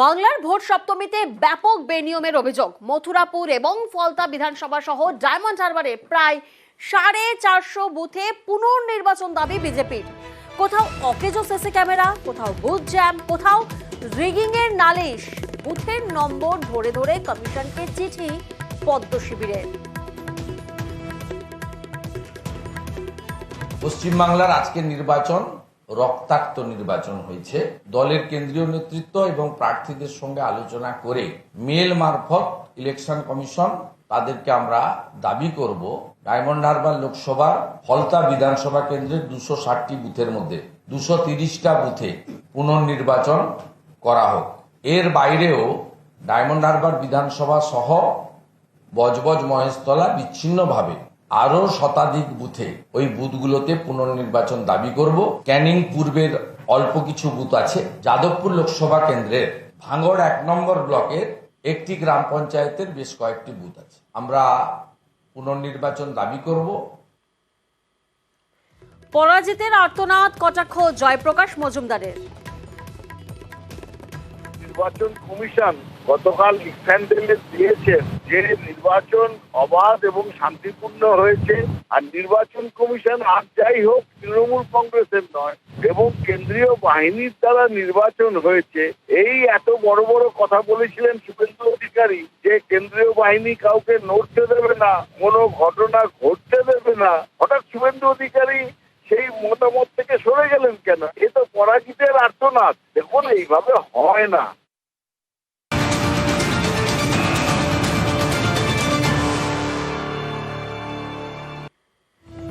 বাংলার ভোট সপ্তমীতে ব্যাপক বেনিয়মের অভিযোগ। মথুরাপুর এবং ফলতা বিধানসভা সহ ডায়মন্ড হারবারে প্রায় 450 বুথে পুনর্নির্বাচন দাবি বিজেপির। কোথাও অকেজো সিসি ক্যামেরা, কোথাও বুথ জ্যাম, কোথাও রিগিং এর নালিশ। বুথের নম্বর ধরে ধরে কমিশনকে চিঠি পদ্ম শিবিরের। পশ্চিমবাংলার আজকের নির্বাচন রক্তাক্ত নির্বাচন হয়েছে। দলের কেন্দ্রীয় নেতৃত্ব এবং প্রার্থীদের সঙ্গে আলোচনা করে মেল মারফত ইলেকশন কমিশন তাদেরকে আমরা দাবি করব ডায়মন্ড হারবার লোকসভা ফলতা বিধানসভা কেন্দ্রের 260টি বুথের মধ্যে 230টা বুথে পুনর্নির্বাচন করা হোক। এর বাইরেও ডায়মন্ড হারবার বিধানসভা সহ বজবজ মহেশতলা বিচ্ছিন্নভাবে আরো শতাধিক বুথে ওই বুথগুলোতে পুনর্নির্বাচন দাবি করব। ক্যানিং পূর্বের অল্প কিছু বুথ আছে। যাদবপুর লোকসভা কেন্দ্রের ভাঙড় 1 নম্বর ব্লকের একটি গ্রাম পঞ্চায়েতের বেশ কয়েকটি বুথ আছে। আমরা পুনর্নির্বাচন দাবি করব। পরাজিতের আর্তনাদ কটাক্ষ জয়প্রকাশ মজুমদারের। নির্বাচন কমিশন গতকাল স্ট্যান্ডার্ড দিয়েছেন যে নির্বাচন অবাধ এবং শান্তিপূর্ণ হয়েছে। আর নির্বাচন কমিশন আর যাই হোক তৃণমূল কংগ্রেসের নয় এবং কেন্দ্রীয় বাহিনীর দ্বারা নির্বাচন হয়েছে। এই এত বড় বড় কথা বলেছিলেন শুভেন্দু অধিকারী যে কেন্দ্রীয় বাহিনী কাউকে নড়তে দেবে না, কোনো ঘটনা ঘটতে দেবে না। হঠাৎ শুভেন্দু অধিকারী সেই মতামত থেকে সরে গেলেন কেন? এ তো পরাজিতের আর্তনাদ। দেখুন, এইভাবে হয় না।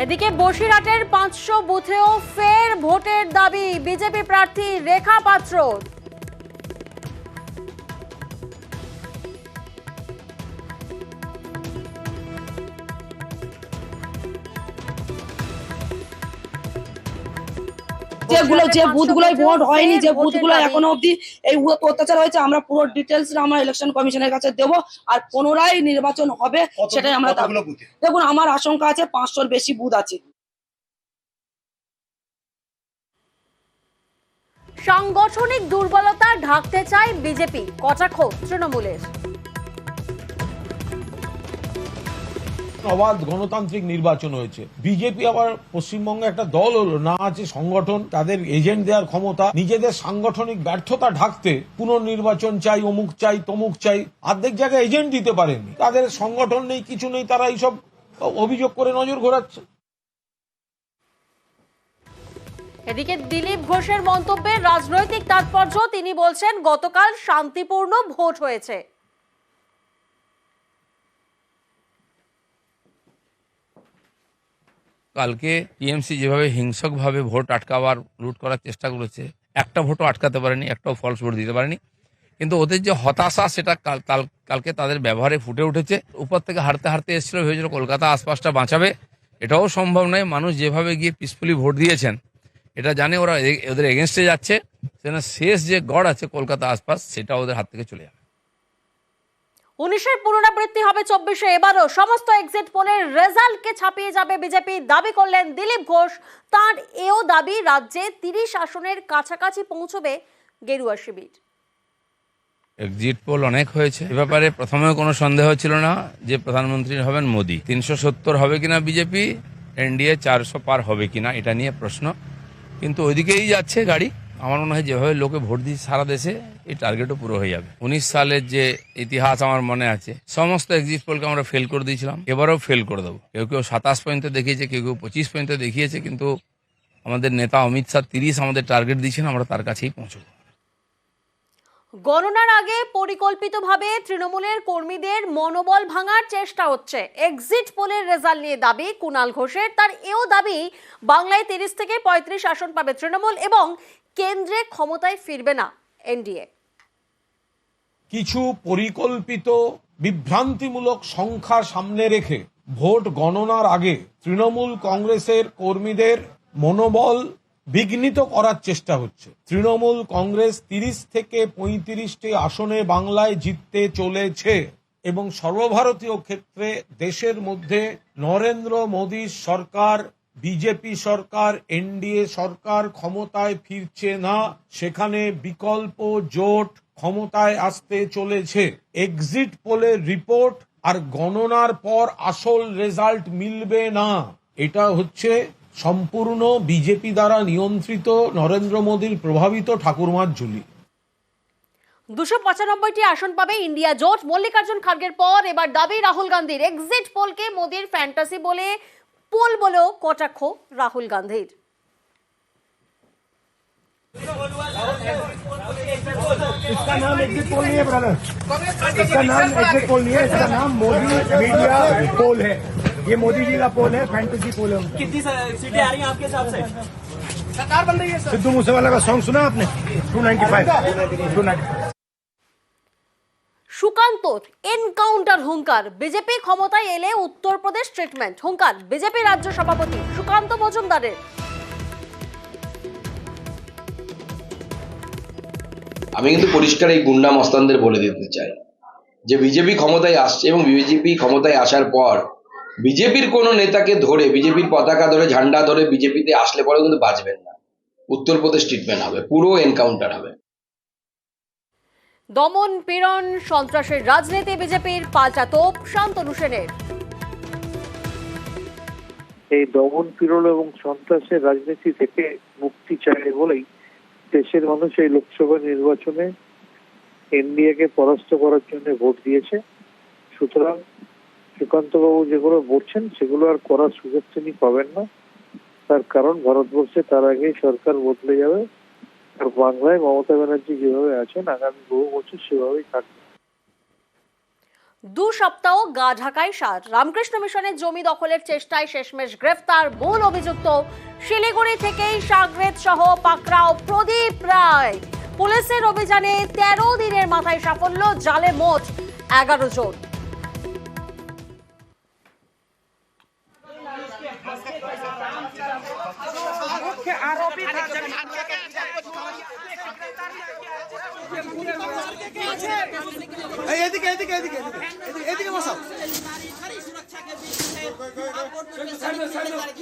এদিকে বসিরহাটের 500 বুথেও ফের ভোটের দাবি বিজেপি প্রার্থী রেখা পাত্র। যে বুথগুলোয় ভোট হয়নি, যে বুথগুলো এখনো অব্দি এই অত্যাচার হয়েছে, আমরা পুরো ডিটেলস আমরা ইলেকশন কমিশনের কাছে দেবো। আর পুনরায় নির্বাচন হবে সেটাই আমরা দেখুন, আমার আশঙ্কা আছে 500-র বেশি বুথ আছে। সাংগঠনিক দুর্বলতা ঢাকতে চায় বিজেপি, কটাক্ষ তৃণমূলের। অবাধ গণতান্ত্রিক নির্বাচন হয়েছে। বিজেপি আবার পশ্চিমবঙ্গে একটা দল হলো, না আছে সংগঠন, তাদের এজেন্ট দেওয়ার ক্ষমতা। নিজেদের সাংগঠনিক ব্যর্থতা ঢাকতে পুনর্নির্বাচন চাই, অমুক চাই, তমুক চাই। অর্ধেক জায়গায় এজেন্ট দিতে পারেননি, তাদের সংগঠন নেই, কিছু নেই, তারা এইসব অভিযোগ করে নজর ঘোরাচ্ছে। এদিকে দিলীপ ঘোষের মন্তব্যের রাজনৈতিক তাৎপর্য। তিনি বলছেন গতকাল শান্তিপূর্ণ ভোট হয়েছে। কালকে টিএমসি যেভাবে হিংসকভাবে ভোট আটকাবার লুট করার চেষ্টা করেছে, একটা ভোটও আটকাতে পারেনি, একটাও ফলস ভোট দিতে পারেনি। কিন্তু ওদের যে হতাশা সেটা কালকে তাদের ব্যবহারে ফুটে উঠেছে। উপর থেকে হারতে হারতে এসেছিল, ভেবেছিল কলকাতা আশপাশটা বাঁচাবে। এটাও সম্ভব নয়। মানুষ যেভাবে গিয়ে পিসফুলি ভোট দিয়েছেন, এটা জানে ওরা ওদের এগেনস্টে যাচ্ছে, সেখানে শেষ যে গড় আছে কলকাতা আশপাশ, সেটা ওদের হাত থেকে চলে যাবে। 19-এর পুনরাবৃত্তি হবে 24-এ। এবারও সমস্ত এক্সিট পোলের রেজাল্টকে ছাপিয়ে যাবে বিজেপি, দাবি করলেন দিলীপ ঘোষ। তার এও দাবি রাজ্যে 30 আসনের কাছাকাছি পৌঁছবে গেরুয়া শিবির। এক্সিট পোল অনেক হয়েছে, এ ব্যাপারে প্রথমেও কোনো সন্দেহ ছিল না যে প্রধানমন্ত্রী হবেন মোদী। 370 হবে কিনা বিজেপি, এনডিএ 400 পার হবে কিনা, এটা নিয়ে প্রশ্ন। কিন্তু ওইদিকেই যাচ্ছে গাড়ি। আমার মনে হয় যেভাবে লোকে ভোট দিচ্ছে সারা দেশে, এই টার্গেটও পুরো হয়ে যাবে। 19 সালের যে ইতিহাস আমার মনে আছে, সমস্ত এক্সিট পোলকে আমরা ফেল করে দিয়েছিলাম, এবারেও ফেল করে দেবো। কেউ 27 পর্যন্ত দেখিয়েছে, কেউ 25 পর্যন্ত দেখিয়েছে, কিন্তু আমাদের নেতা অমিত শাহ 30 আমাদের টার্গেট দিয়েছেন, আমরা তার কাছেই পৌঁছবো। গণনার আগে পরিকল্পিতভাবে তৃণমূলের কর্মীদের মনোবল ভাঙার চেষ্টা হচ্ছে। এক্সিট পোলের রেজাল্ট নিয়ে দাবি কুণাল ঘোষের। তার এও দাবি বাংলায় 30 থেকে 35 আসন পাবে তৃণমূল এবং কেন্দ্রে ক্ষমতায় ফিরবে না এনডিএ। কিছু পরিকল্পিত বিভ্রান্তিমূলক সংখ্যা সামনে রেখে ভোট গণনার আগে তৃণমূল কংগ্রেসের কর্মীদের মনোবল বিঘ্নিত করার চেষ্টা হচ্ছে। তৃণমূল কংগ্রেস 30 থেকে 35টি আসনে বাংলায় জিততে চলেছে এবং সর্বভারতীয় ক্ষেত্রে দেশের মধ্যে নরেন্দ্র মোদীর সরকার, বিজেপি সরকার, এনডিএ সরকার ক্ষমতায় ফিরছে না। সেখানে বিকল্প জোট ক্ষমতায় আসতে চলেছে। এক্সিট পোলের রিপোর্ট আর গণনার পর আসল রেজাল্ট মিলবে না। এটা হচ্ছে সম্পূর্ণ বিজেপি দ্বারা নিয়ন্ত্রিত, নরেন্দ্র মোদীর প্রভাবিত ঠাকুরমার ঝুলি। 295টি আসন পাবে ইন্ডিয়া জোট। মল্লিকার্জুন খার্গের পর এবার দাবি রাহুল গান্ধীর। এক্সিট পোলকে মোদীর ফ্যান্টাসি বলে পোল বলেও কটাক্ষ রাহুল গান্ধীর। इसका नाम एग्जिट पोल नहीं है ब्रदर, इसका नाम एग्जिट पोल नहीं है, इसका नाम मोदी मीडिया पोल है। ये मोदी जी का पोल है, फैंटेसी पोल है। कितनी सीटें आ रही हैं आपके हिसाब से? सरकार बन रही है। सिद्धू मूसेवाला का सॉन्ग सुना आपने? 295 সুকান্ত এনকাউন্টার হুঙ্কার। বিজেপি ক্ষমতায় এলে উত্তরপ্রদেশ ট্রিটমেন্ট হুঙ্কার বিজেপি রাজ্য সভাপতি সুকান্ত মজুমদারের। আমি কিন্তু পরিষ্কার এই গুন্ডা মস্তানদের বলে দিতে চাই যে বিজেপি ক্ষমতায় আসছে এবং বিজেপি ক্ষমতায় আসার পর বিজেপির কোনো নেতাকে ধরে, বিজেপির পতাকা ধরে, ঝান্ডা ধরে বিজেপিতে আসলে পরে কিন্তু বাঁচবেন না। উত্তরপ্রদেশ ট্রিটমেন্ট হবে, পুরো এনকাউন্টার হবে। দমন পীড়ন সন্ত্রাসের রাজনীতি বিজেপির পাল্টা তোপ শান্তনু সেনের। এই দমন পীড়ন এবং সন্ত্রাসের রাজনীতি থেকে মুক্তি চায় বলেই দেশের মানুষ এই লোকসভা নির্বাচনে এনডিএ-কে পরাস্ত করার জন্য ভোট দিয়েছে। সুতরাং সুকান্ত বাবু যেগুলো বলছেন সেগুলো আর করার সুযোগ তিনি পাবেন না। তার কারণ ভারতবর্ষে তার আগেই সরকার বদলে যাবে, আর বাংলায় মমতা ব্যানার্জি যেভাবে আছেন আগামী বহু বছর সেভাবেই থাকবে। 2 সপ্তাহ গা ঢাকায় সার। রামকৃষ্ণ মিশনের জমি দখলের চেষ্টায় শেষমেশ গ্রেফতার মূল অভিযুক্ত। শিলিগুড়ি থেকেই সাগরেদ সহ পাকড়াও প্রদীপ রায়। পুলিশের অভিযানে 13 দিনের মাথায় সাফল্য, জালে মোট 11 জন।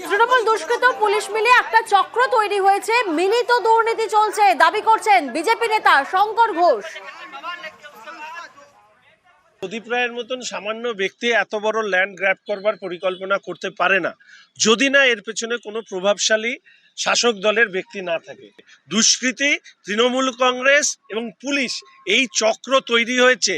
তৃণমূল দুষ্কৃত পুলিশ মিলে একটা চক্র তৈরি হয়েছে, মিলিত দুর্নীতি চলছে দাবি করছেন বিজেপি নেতা শঙ্কর ঘোষ। প্রদীপ রায়ের মতন সামান্য ব্যক্তি এত বড় ল্যান্ড গ্র্যাব করবার পরিকল্পনা করতে পারে না যদি না এর পেছনে কোনো প্রভাবশালী শাসক দলের ব্যক্তি না থাকে। দুষ্কৃতী, তৃণমূল কংগ্রেস এবং পুলিশ এই চক্র তৈরি হয়েছে।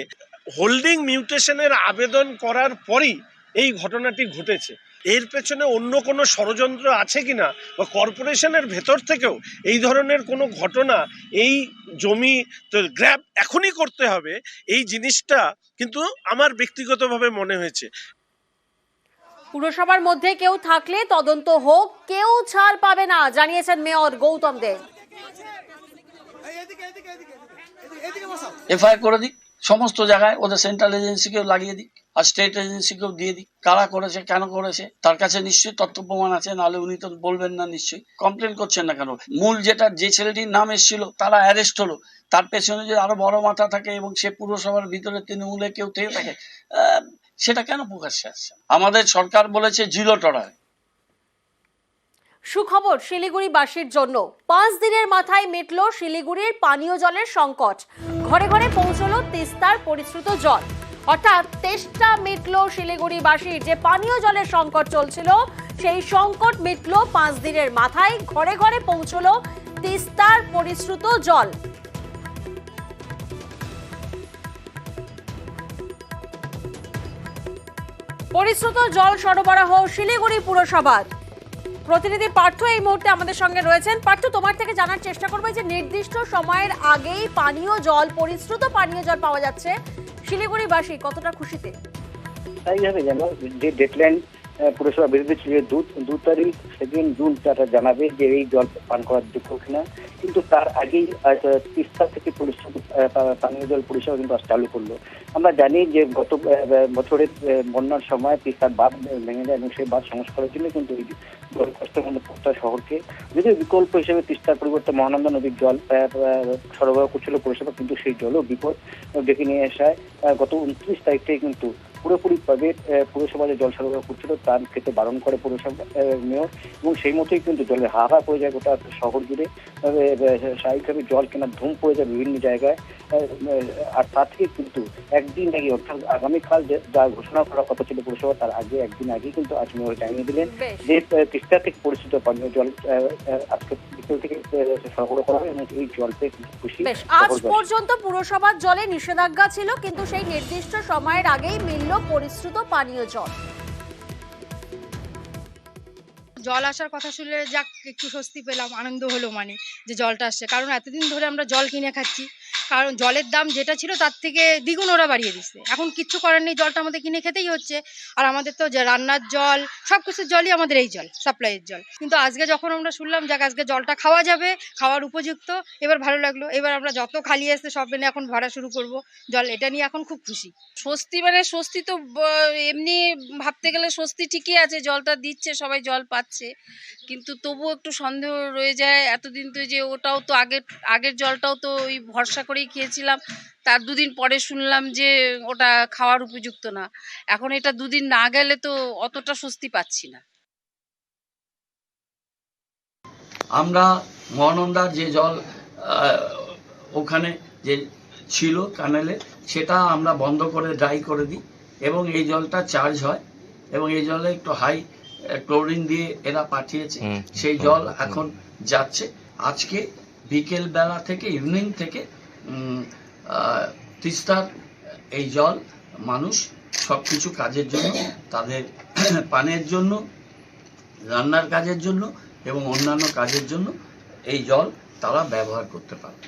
হোল্ডিং মিউটেশনের আবেদন করার পরই এই ঘটনাটি ঘটেছে। এর পেছনে অন্য কোনো ষড়যন্ত্র আছে কিনা বা কর্পোরেশনের ভেতর থেকেও এই ধরনের কোনো ঘটনা, এই জমি গ্র্যাব এখনই করতে হবে, এই জিনিসটা কিন্তু আমার ব্যক্তিগতভাবে মনে হয়েছে। পুরসভার মধ্যে কেউ থাকলে তদন্ত হোক, কেউ ছাড় পাবে না জানিয়েছেন মেয়র গৌতম দেব। এফআইআর করে দিক সমস্ত জায়গায়, ওদের সেন্ট্রাল এজেন্সিকেও লাগিয়ে দিক আর স্টেট এজেন্সিকেও দিয়ে দিক। কারা করেছে, কেন করেছে, তার কাছে নিশ্চয়ই তথ্য প্রমাণ আছে, নাহলে উনি তো বলবেন না। নিশ্চয়ই কমপ্লেন করছেন না কেন? মূল যে ছেলেটির নাম এসেছিল তারা অ্যারেস্ট হলো, তার পেছনে যে আরো বড় মাথা থাকে এবং সে পুরসভার ভিতরে তৃণমূলে কেউ থেকে থাকে, সেটা কেন প্রকাশ্যে আসছে? আমাদের সরকার বলেছে 0 টলারেন্স। সুখবর শিলিগুড়িবাসীর জন্য, 5 দিনের মাথায় মিটল শিলিগুড়ির পানীয় জলের সংকট। ঘরে ঘরে পৌঁছলো তিস্তার পরিশ্রুত জল। অর্থাৎ তেষ্টা মিটল শিলিগুড়িবাসীর। যে পানীয় জলের সংকট চলছিল সেই সংকট মিটল 5 দিনের মাথায়। ঘরে ঘরে পৌঁছলো তিস্তার পরিশ্রুত জল। পরিশ্রুত জল সরবরাহ শিলিগুড়ি পুরসভার। প্রতিনিধি পার্থ এই মুহূর্তে আমাদের সঙ্গে রয়েছেন। পার্থ, তোমার থেকে জানার চেষ্টা করবো যে নির্দিষ্ট সময়ের আগেই পানীয় জল, পরিশ্রুত পানীয় জল পাওয়া যাচ্ছে, শিলিগুড়িবাসী কতটা খুশিতে? তাই হবে যেন যে ডেডলাইন পুরসভা বেরিয়ে ছিল 2 তারিখ 2 জুন তারা জানাবে যে এই জল পান করার যোগ্য কিনা, কিন্তু তার আগেই তিস্তা থেকে পানীয় জল পরিষেবা কিন্তু চালু করলো। আমরা জানি যে গত বছরের বন্যার সময় তিস্তার বাঁধ ভেঙে যায় এবং সেই বাঁধ সংস্কারের জন্য কিন্তু এই জল কষ্টের মধ্যে পড়তে শহরকে, যদিও বিকল্প হিসেবে তিস্তার পরিবর্তে মহানন্দা নদীর জল সরবরাহ করছিল পরিষেবা, কিন্তু সেই জলও বিপদ ডেকে নিয়ে আসায় গত 29 তারিখ থেকে কিন্তু পুরোপুরিভাবে পুরসভা যে জল সরবরাহ করছিল তার ক্ষেত্রে বারণ করে পুরসভা মেয়র, এবং সেই মতোই কিন্তু জলের হাহাকার পড়ে যায় গোটা শহর জুড়ে। স্বাভাবিকভাবে জল কেনার ধুম পড়ে যায় বিভিন্ন জায়গায়। আর তার থেকে কিন্তু একদিন আগে, অর্থাৎ আগামীকাল যা ঘোষণা করার কথা ছিল পুরসভা, তার আগে একদিন আগে কিন্তু আজ মেয়র জানিয়ে দিলেন যে তিস্তা থেকে পরিচিত পানীয় জল আজকে বিকেল থেকে সরবরাহ করা হবে এবং এই জল পেয়ে খুশি। আজ পর্যন্ত পুরসভার জলে নিষেধাজ্ঞা ছিল, কিন্তু সেই নির্দিষ্ট সময়ের আগেই মিলল পরিশ্রুত পানীয় জল। জল আসার কথা শুনলে যাক একটু স্বস্তি পেলাম, আনন্দ হলো মানে যে জলটা আসছে, কারণ এতদিন ধরে আমরা জল কিনে খাচ্ছি, কারণ জলের দাম যেটা ছিল তার থেকে দ্বিগুণ ওরা বাড়িয়ে দিচ্ছে। এখন কিচ্ছু করার নেই, জলটা আমাদের কিনে খেতেই হচ্ছে। আর আমাদের তো রান্নার জল, সব কিছুর জলই আমাদের এই জল, সাপ্লাইয়ের জল। কিন্তু আজকে যখন আমরা শুনলাম যে আজকে জলটা খাওয়া যাবে, খাওয়ার উপযুক্ত, এবার ভালো লাগলো। এবার আমরা যত খালি আসছে সব এনে এখন ভরা শুরু করব জল, এটা নিয়ে এখন খুব খুশি। স্বস্তি মানে স্বস্তি তো এমনি ভাবতে গেলে স্বস্তি ঠিকই আছে, জলটা দিচ্ছে, সবাই জল পাচ্ছে, কিন্তু তবুও একটু সন্দেহ রয়ে যায়। এতদিন তো যে ওটাও তো আগের জলটাও তো ওই ভরসা করেই খেয়েছিলাম, তার দুদিন পরে শুনলাম যে ওটা খাওয়ার উপযুক্ত না। এখন এটা দুদিন না গেলে তো অতটা স্বস্তি পাচ্ছি না। আমরা মহানন্দার যে জল ওখানে যে ছিল কানেলে, সেটা আমরা বন্ধ করে ড্রাই করে দিই এবং এই জলটা চার্জ হয় এবং এই জলে একটু হাই ক্লোরিন দিয়ে এরা পাঠিয়েছে, সেই জল এখন যাচ্ছে। আজকে বিকেল বেলা থেকে, ইভিনিং থেকে তিস্তার এই জল মানুষ সবকিছু কাজের জন্য, তাদের পানের জন্য, রান্নার কাজের জন্য এবং অন্যান্য কাজের জন্য এই জল তারা ব্যবহার করতে পারে।